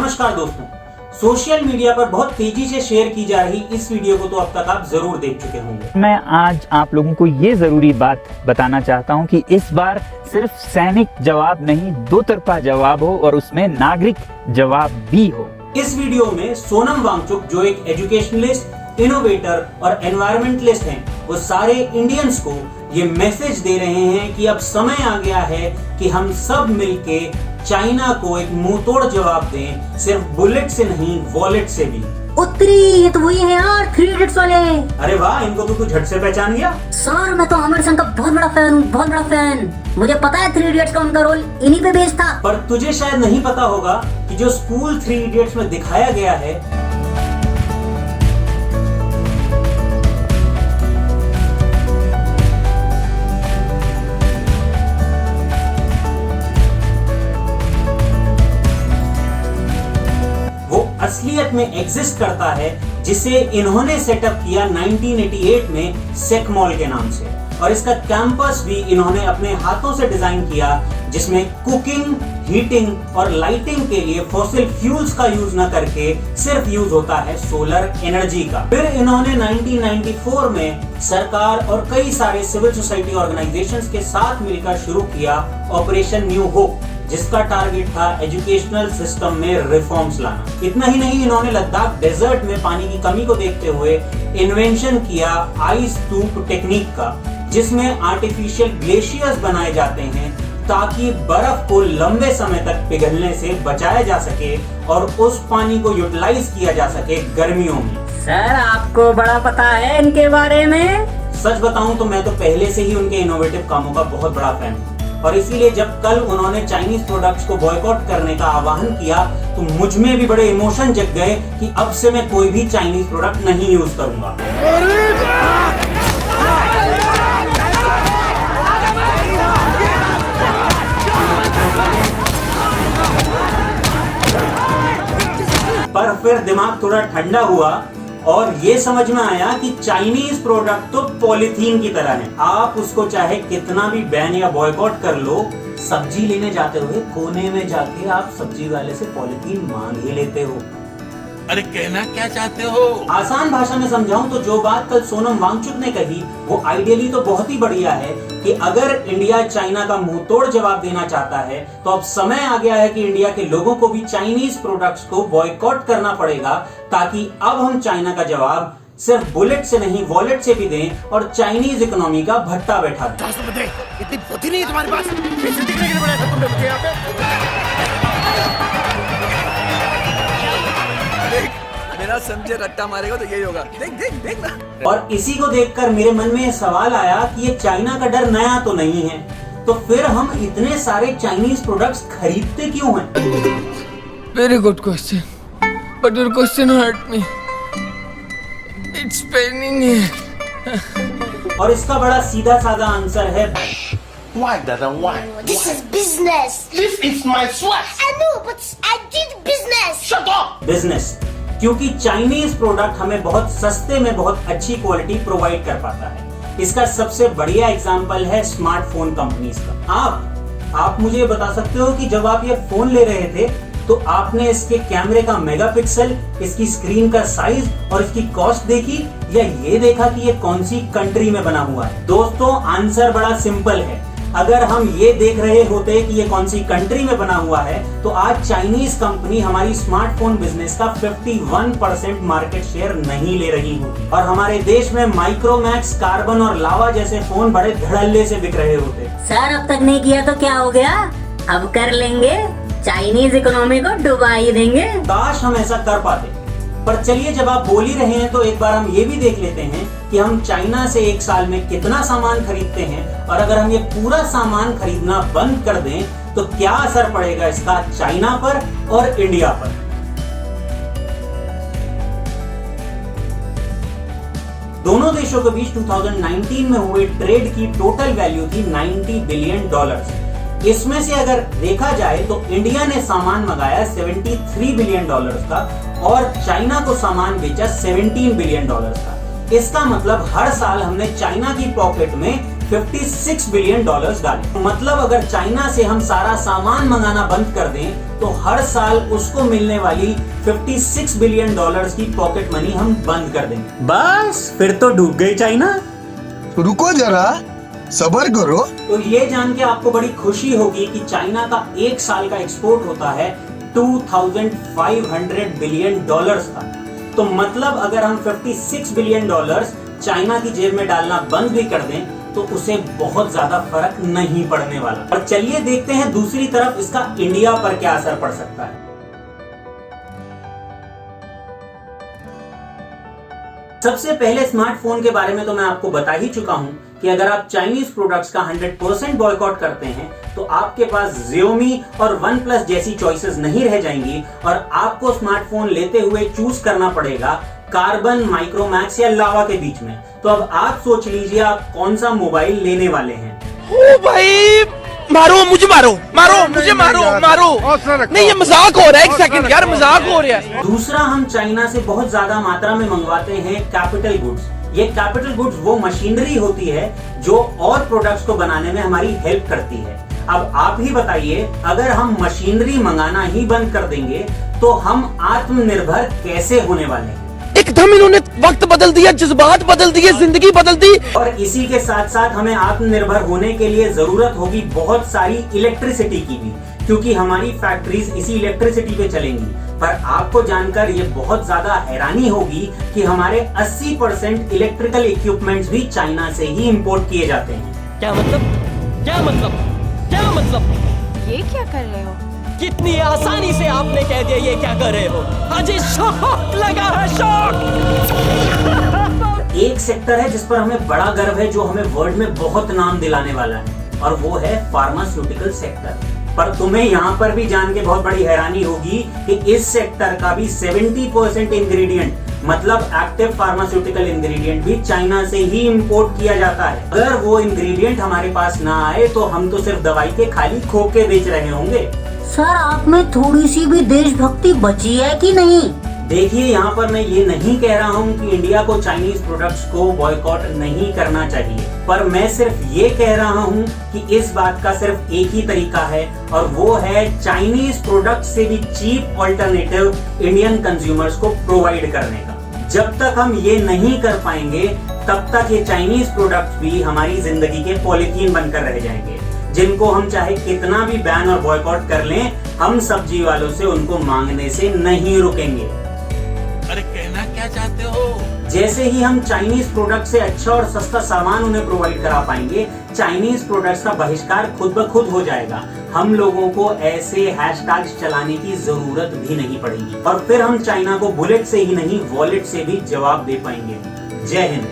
नमस्कार दोस्तों, social media पर बहुत तेजी से शेयर की जा रही इस वीडियो को तो अब तक आप जरूर देख चुके होंगे। मैं आज आप लोगों को ये जरूरी बात बताना चाहता हूँ कि इस बार सिर्फ सैनिक जवाब नहीं, दो तरफा जवाब हो और उसमें नागरिक जवाब भी हो। इस वीडियो में सोनम वांगचुक जो एक एजुकेशनलिस्ट, इनोवेटर और एनवायरमेंटलिस्ट हैं, वो सारे इंडियंस को ये मैसेज दे रहे हैं कि अब समय आ गया है कि हम सब मिलके चाइना को एक मुंहतोड़ जवाब दें, सिर्फ बुलेट से नहीं वॉलेट से भी। उत्तरी, ये तो वही है यार, 3 इडियट्स वाले। अरे वाह, इनको तो तू झट से पहचान गया। सर मैं तो आमिर खान का बहुत बड़ा फैन हूँ, बहुत बड़ा फैन। मुझे पता है 3 इडियट्स का उनका रोल इन्हीं पे बेस्ड था। पर तुझे शायद नहीं पता होगा कि जो स्कूल 3 इडियट्स में दिखाया गया है असलियत में एग्जिस्ट करता है, जिसे इन्होंने सेटअप किया 1988 में सेक मॉल के नाम से। और इसका कैंपस भी इन्होंने अपने हाथों से डिजाइन किया, जिसमें कुकिंग, हीटिंग और लाइटिंग के लिए फॉसिल फ्यूल्स का यूज न करके सिर्फ यूज होता है सोलर एनर्जी का। फिर इन्होंने 1994 में सरकार और कई सारे सिविल सोसाइटी ऑर्गेनाइजेशंस के साथ मिलकर शुरू किया ऑपरेशन न्यू होप, जिसका टारगेट था एजुकेशनल सिस्टम में रिफॉर्म्स लाना। इतना ही नहीं, इन्होंने लद्दाख डेजर्ट में पानी की कमी को देखते हुए इन्वेंशन किया आइस ट्यूब टेक्निक का, जिसमें आर्टिफिशियल ग्लेशियर्स बनाए जाते हैं ताकि बर्फ को लंबे समय तक पिघलने से बचाया जा सके और उस पानी को यूटिलाइज किया जा सके गर्मियों में। सर आपको बड़ा पता है इनके बारे में। सच बताऊं तो मैं तो पहले से ही उनके इनोवेटिव कामों का बहुत बड़ा फैन हूं, और इसीलिए जब कल उन्होंने चाइनीज प्रोडक्ट्स को बॉयकॉट करने का आह्वान किया तो मुझ में भी बड़े इमोशन जग गए कि अब से मैं कोई भी चाइनीज प्रोडक्ट नहीं यूज करूंगा। पर फिर दिमाग थोड़ा ठंडा हुआ और ये समझ में आया कि चाइनीज प्रोडक्ट तो पॉलीथीन की तरह है। आप उसको चाहे कितना भी बैन या बॉयकॉट कर लो, सब्जी लेने जाते हुए कोने में जाके आप सब्जी वाले से पॉलीथीन मांग ही लेते हो। अरे कहना क्या चाहते हो? आसान भाषा में समझाऊं तो जो बात कल सोनम वांगचुक ने कही वो आइडियली तो बहुत ही बढ़िया है कि अगर इंडिया चाइना का मुंहतोड़ जवाब देना चाहता है तो अब समय आ गया है कि इंडिया के लोगों को भी चाइनीज प्रोडक्ट्स को बॉयकॉट करना पड़ेगा, ताकि अब हम चाइना का जवाब सिर्फ बुलेट से नहीं वॉलेट से भी दें और चाइनीज इकोनॉमी का भट्टा बैठा दें। इतनी बुद्धि नहीं है तुम्हारे पास? कैसे दिखने के लिए बनाया था तुमने मुझे यहाँ पे? मेरा समझे रट्टा मारेगा तो यही होगा। देख देख देख ना। और इसी को देखकर मेरे मन में सवाल आया कि ये चाइना का डर नया तो नहीं है, तो फिर हम इतने सारे चाइनीज प्रोडक्ट्स खरीदते क्यों हैं? Very good question, but your question hurt me. It's paining me. और इसका बड़ा सीधा साधा आंसर है Why Dada? Why? This is business. This is my sweat. I know, but I did business. Shut up. Business. क्योंकि Chinese product हमें बहुत सस्ते में बहुत अच्छी क्वालिटी प्रोवाइड कर पाता है। इसका सबसे बढ़िया एग्जांपल है स्मार्टफोन कंपनीज का। आप मुझे बता सकते हो कि जब आप ये फोन ले रहे थे तो आपने इसके कैमरे का मेगापिक्सल, इसकी स्क्रीन का साइज और इसकी कॉस्ट देखी, या ये देखा कि ये कौन सी कंट्री में बना हुआ है? दोस्तों, आंसर बड़ा सिंपल है। अगर हम ये देख रहे होते कि ये कौन सी कंट्री में बना हुआ है तो आज चाइनीज कंपनी हमारी स्मार्टफोन बिजनेस का 51% मार्केट शेयर नहीं ले रही होती, और हमारे देश में माइक्रोमैक्स, कार्बन और लावा जैसे फोन बड़े धड़ल्ले से बिक रहे होते। सर अब तक नहीं किया तो क्या हो गया, अब कर लेंगे। चाइनीज इकोनॉमी को डुबा ही देंगे। काश हम ऐसा कर पाते। पर चलिए, जब आप बोल ही रहे हैं तो एक बार हम ये भी देख लेते हैं कि हम चाइना से एक साल में कितना सामान खरीदते हैं, और अगर हम ये पूरा सामान खरीदना बंद कर दें तो क्या असर पड़ेगा इसका चाइना पर और इंडिया पर। दोनों देशों के बीच 2019 में हुए ट्रेड की टोटल वैल्यू थी $90 बिलियन। इसमें से अगर देखा जाए तो इंडिया ने सामान मंगाया $73 बिलियन का और चाइना को सामान बेचा $17 बिलियन का। इसका मतलब हर साल हमने चाइना की पॉकेट में $56 बिलियन डालें। मतलब अगर चाइना से हम सारा सामान मंगाना बंद कर दें तो हर साल उसको मिलने वाली $56 बिलियन की पॉकेट मनी हम बंद कर देंगे। बस फिर तो डूब गई चाइना। रुको जरा, सब्र करो। तो ये जान के आपको बड़ी खुशी होगी कि चाइना का एक साल का एक्सपोर्ट होता है $2,500 बिलियन का। तो मतलब अगर हम $56 बिलियन चाइना की जेब में डालना बंद भी कर दें तो उसे बहुत ज्यादा फर्क नहीं पड़ने वाला। और चलिए देखते हैं दूसरी तरफ इसका इंडिया पर क्या असर पड़ सकता है। सबसे पहले स्मार्टफोन के बारे में तो मैं आपको बता ही चुका हूं कि अगर आप चाइनीज प्रोडक्ट्स का 100% बॉयकॉट करते हैं तो आपके पास Xiaomi और OnePlus जैसी चॉइसेस नहीं रह जाएंगी और आपको स्मार्टफोन लेते हुए चूज करना पड़ेगा कार्बन, माइक्रोमैक्स या लावा के बीच में। तो अब आप सोच लीजिए आप कौन सा मोबाइल लेने वाले हैं। ओ भाई, मारो मुझे, मारो मुझे, मारो। नहीं, ये मजाक हो रहा है। एक सेकंड यार, मजाक हो रहा है। दूसरा, हम चाइना से बहुत ज्यादा मात्रा में मंगवाते हैं कैपिटल गुड्स। ये कैपिटल गुड्स वो मशीनरी होती है जो और प्रोडक्ट्स को बनाने में हमारी हेल्प करती है। अब आप ही बताइए, अगर हम मशीनरी मंगाना ही बंद कर देंगे तो हम आत्मनिर्भर कैसे होने वाले हैं? एकदम इन्होंने वक्त बदल दिया, जज्बात बदल दिए, जिंदगी बदल दी। और इसी के साथ साथ हमें आत्मनिर्भर होने के लिए जरूरत होगी बहुत सारी इलेक्ट्रिसिटी की भी, क्योंकि हमारी फैक्ट्रीज इसी इलेक्ट्रिसिटी पे चलेंगी। पर आपको जानकर ये बहुत ज्यादा हैरानी होगी कि हमारे 80% इलेक्ट्रिकल इक्विपमेंट्स भी चाइना से ही इंपोर्ट किए जाते हैं। क्या मतलब? ये क्या कर रहे हो? कितनी आसानी से आपने कह दिया ये क्या कर रहे हो। अजी शॉक लगा है, शॉक। एक सेक्टर है जिस पर हमें बड़ा गर्व है, जो हमें वर्ल्ड में बहुत नाम दिलाने वाला है, और वो है फार्मास्यूटिकल सेक्टर। पर तुम्हें यहाँ पर भी जान के बहुत बड़ी हैरानी होगी कि इस सेक्टर का भी 70% इंग्रेडिएंट, मतलब एक्टिव फार्मास्यूटिकल इंग्रेडिएंट, भी चाइना से ही इंपोर्ट किया जाता है। अगर वो इंग्रेडिएंट हमारे पास ना आए तो हम तो सिर्फ दवाई के खाली खोखे बेच रहे होंगे। सर, आप में थोड़ी सी भी देशभक्ति बची है कि नहीं? देखिए, यहाँ पर मैं ये नहीं कह रहा हूँ कि इंडिया को चाइनीज प्रोडक्ट्स को बॉयकॉट नहीं करना चाहिए, पर मैं सिर्फ ये कह रहा हूँ कि इस बात का सिर्फ एक ही तरीका है, और वो है चाइनीज प्रोडक्ट से भी चीप ऑल्टरनेटिव इंडियन कंज्यूमर्स को प्रोवाइड करने का। जब तक हम ये नहीं कर पाएंगे तब तक ये चाइनीज प्रोडक्ट्स भी हमारी जिंदगी के पॉलिथीन बनकर रह जाएंगे, जिनको हम चाहे कितना भी बैन और बॉयकॉट कर लें, हम सब्जी वालों से उनको मांगने से नहीं रुकेंगे। अरे कहना क्या चाहते हो? जैसे ही हम चाइनीज प्रोडक्ट से अच्छा और सस्ता सामान उन्हें प्रोवाइड करा पाएंगे, चाइनीज प्रोडक्ट्स का बहिष्कार खुद ब खुद हो जाएगा। हम लोगों को ऐसे हैशटैग्स चलाने की जरूरत भी नहीं पड़ेगी, और फिर हम चाइना को बुलेट से ही नहीं, वॉलेट से भी जवाब दे पाएंगे। जय हिंद।